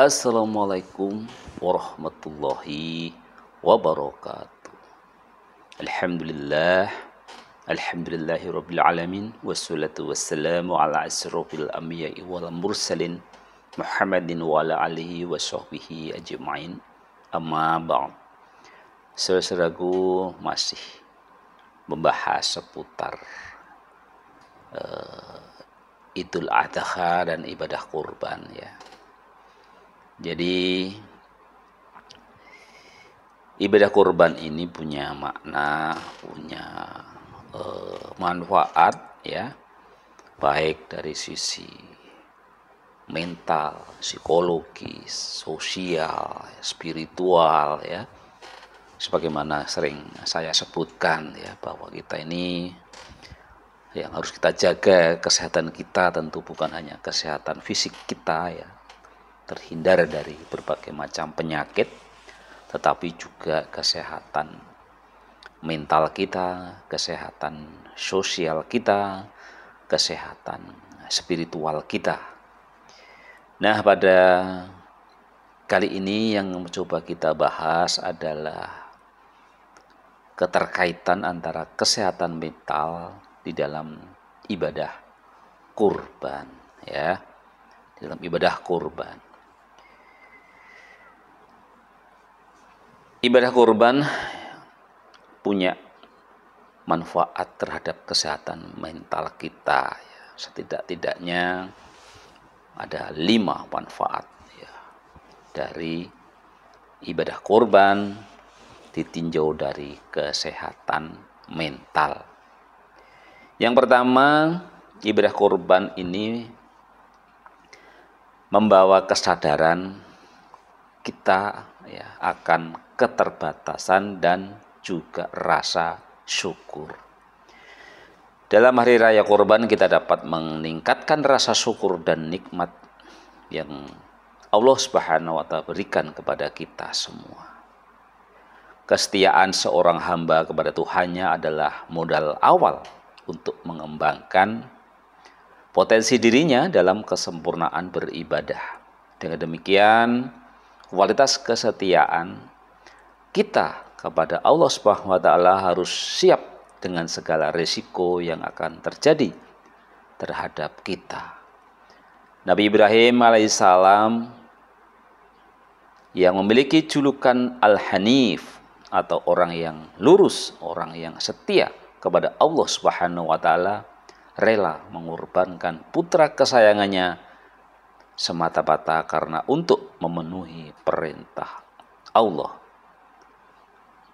Assalamualaikum warahmatullahi wabarakatuh. Alhamdulillah, alhamdulillahi rabbil alamin, wassalatu wassalamu ala asrofil anbiya'i wal mursalin Muhammadin wa ala alihi wa sahbihi ajma'in. Amma ba'd. Saudaraku, masih membahas seputar Idul Adha dan ibadah kurban ya. Jadi ibadah kurban ini punya makna, punya manfaat ya, baik dari sisi mental, psikologis, sosial, spiritual ya. Sebagaimana sering saya sebutkan ya, bahwa kita ini yang harus kita jaga kesehatan kita, tentu bukan hanya kesehatan fisik kita ya, terhindar dari berbagai macam penyakit, tetapi juga kesehatan mental kita, kesehatan sosial kita, kesehatan spiritual kita. Nah, pada kali ini yang mencoba kita bahas adalah keterkaitan antara kesehatan mental di dalam ibadah kurban ya, di dalam ibadah kurban. Ibadah kurban punya manfaat terhadap kesehatan mental kita ya. Setidak-tidaknya ada 5 manfaat ya, dari ibadah kurban ditinjau dari kesehatan mental. Yang pertama, ibadah kurban ini membawa kesadaran kita ya akan keterbatasan dan juga rasa syukur. Dalam hari raya kurban kita dapat meningkatkan rasa syukur dan nikmat yang Allah Subhanahu wa Ta'ala berikan kepada kita semua. Kesetiaan seorang hamba kepada Tuhannya adalah modal awal untuk mengembangkan potensi dirinya dalam kesempurnaan beribadah. Dengan demikian, kualitas kesetiaan kita kepada Allah Subhanahu wa Ta'ala harus siap dengan segala risiko yang akan terjadi terhadap kita. Nabi Ibrahim alaihissalam yang memiliki julukan Al-Hanif atau orang yang lurus, orang yang setia kepada Allah Subhanahu wa Ta'ala, rela mengorbankan putra kesayangannya semata-mata karena untuk memenuhi perintah Allah,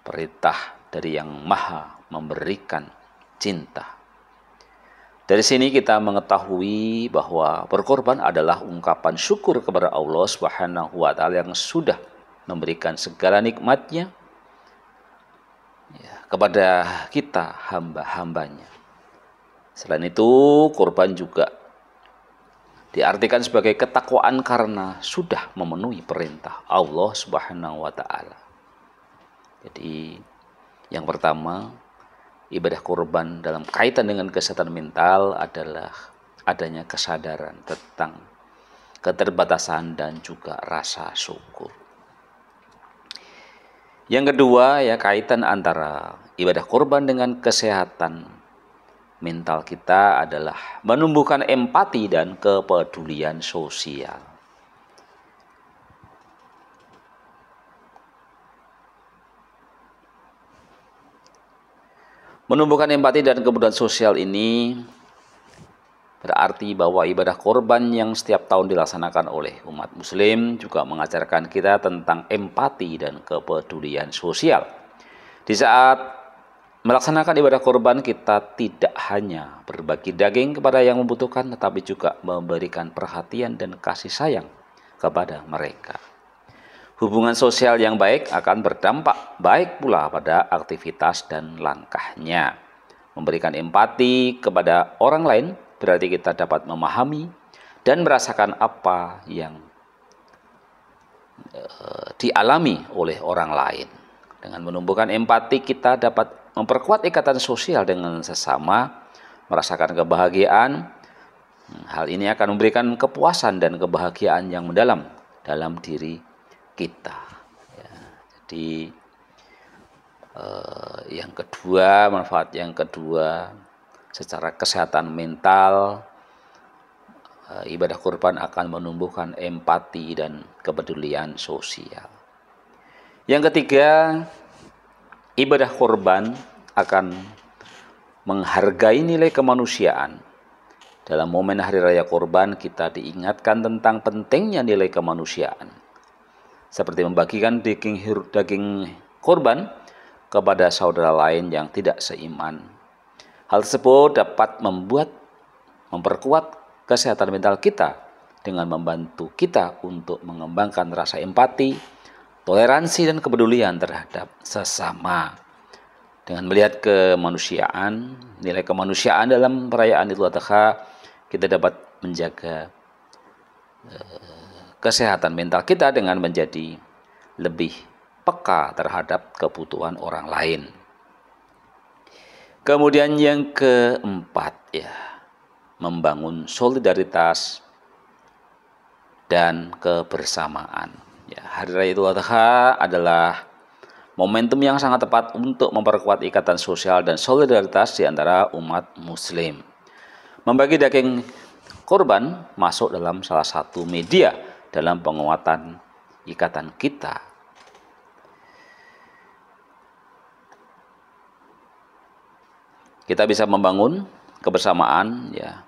perintah dari yang maha memberikan cinta. Dari sini kita mengetahui bahwa berkorban adalah ungkapan syukur kepada Allah Subhanahu wa Ta'ala yang sudah memberikan segala nikmatnya ya, kepada kita hamba-hambanya. Selain itu, kurban juga diartikan sebagai ketakwaan karena sudah memenuhi perintah Allah Subhanahu wa Ta'ala. Jadi yang pertama, ibadah kurban dalam kaitan dengan kesehatan mental adalah adanya kesadaran tentang keterbatasan dan juga rasa syukur. Yang kedua ya, kaitan antara ibadah kurban dengan kesehatan mental kita adalah menumbuhkan empati dan kepedulian sosial. Menumbuhkan empati dan kepedulian sosial ini berarti bahwa ibadah kurban yang setiap tahun dilaksanakan oleh umat muslim juga mengajarkan kita tentang empati dan kepedulian sosial. Di saat melaksanakan ibadah kurban, kita tidak hanya berbagi daging kepada yang membutuhkan, tetapi juga memberikan perhatian dan kasih sayang kepada mereka. Hubungan sosial yang baik akan berdampak baik pula pada aktivitas dan langkahnya. Memberikan empati kepada orang lain berarti kita dapat memahami dan merasakan apa yang dialami oleh orang lain. Dengan menumbuhkan empati, kita dapat memperkuat ikatan sosial dengan sesama, merasakan kebahagiaan. Hal ini akan memberikan kepuasan dan kebahagiaan yang mendalam dalam diri kita. Ya, jadi yang kedua, manfaat yang kedua, secara kesehatan mental, ibadah kurban akan menumbuhkan empati dan kepedulian sosial. Yang ketiga, ibadah kurban akan menghargai nilai kemanusiaan. Dalam momen Hari Raya Kurban, kita diingatkan tentang pentingnya nilai kemanusiaan, seperti membagikan daging kurban kepada saudara lain yang tidak seiman. Hal tersebut dapat memperkuat kesehatan mental kita dengan membantu kita untuk mengembangkan rasa empati, toleransi, dan kepedulian terhadap sesama. Dengan melihat kemanusiaan, nilai kemanusiaan dalam perayaan Idul Adha, kita dapat menjaga kesehatan mental kita dengan menjadi lebih peka terhadap kebutuhan orang lain. Kemudian yang keempat, ya, membangun solidaritas dan kebersamaan. Ya, Hari Raya Idul Adha adalah momentum yang sangat tepat untuk memperkuat ikatan sosial dan solidaritas di antara umat muslim. Membagi daging kurban masuk dalam salah satu media dalam penguatan ikatan kita. Kita bisa membangun kebersamaan, ya,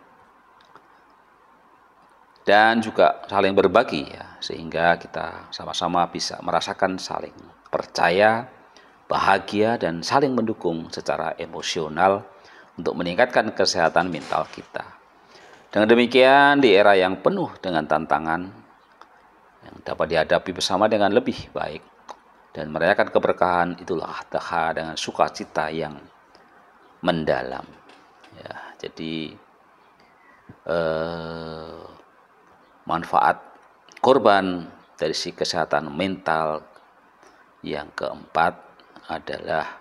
dan juga saling berbagi, ya, sehingga kita sama-sama bisa merasakan saling percaya, bahagia, dan saling mendukung secara emosional untuk meningkatkan kesehatan mental kita. Dengan demikian, di era yang penuh dengan tantangan yang dapat dihadapi bersama dengan lebih baik dan merayakan keberkahan Idul Adha dengan sukacita yang mendalam. Ya, jadi manfaat kurban dari si kesehatan mental yang keempat adalah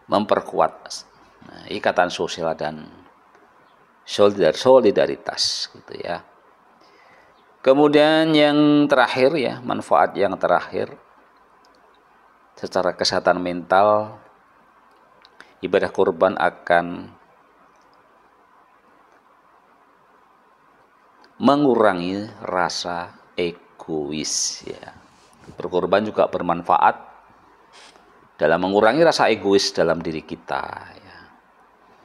memperkuat ikatan sosial dan solidaritas, gitu ya. Kemudian yang terakhir, ya, manfaat yang terakhir secara kesehatan mental, ibadah kurban akan mengurangi rasa egois, ya. Berkurban juga bermanfaat dalam mengurangi rasa egois dalam diri kita, ya.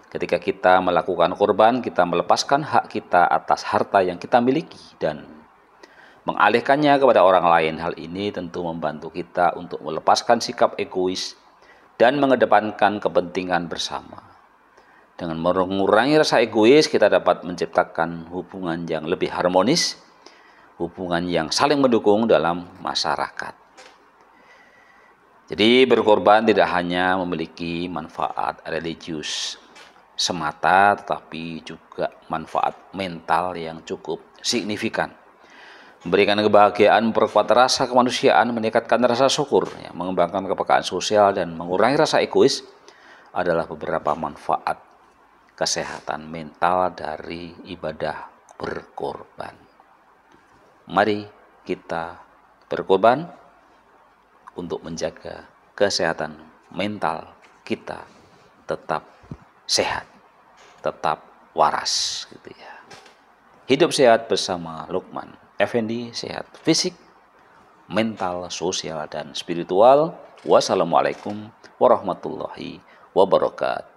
Ketika kita melakukan kurban, kita melepaskan hak kita atas harta yang kita miliki dan mengalihkannya kepada orang lain. Hal ini tentu membantu kita untuk melepaskan sikap egois dan mengedepankan kepentingan bersama. Dengan mengurangi rasa egois, kita dapat menciptakan hubungan yang lebih harmonis, hubungan yang saling mendukung dalam masyarakat. Jadi berkorban tidak hanya memiliki manfaat religius semata, tetapi juga manfaat mental yang cukup signifikan. Memberikan kebahagiaan, memperkuat rasa kemanusiaan, meningkatkan rasa syukur, ya, mengembangkan kepekaan sosial, dan mengurangi rasa egois adalah beberapa manfaat kesehatan mental dari ibadah berkorban. Mari kita berkorban untuk menjaga kesehatan mental kita tetap sehat, tetap waras, gitu ya. Hidup sehat bersama Lukman Effendi, sehat fisik, mental, sosial, dan spiritual. Wassalamualaikum warahmatullahi wabarakatuh.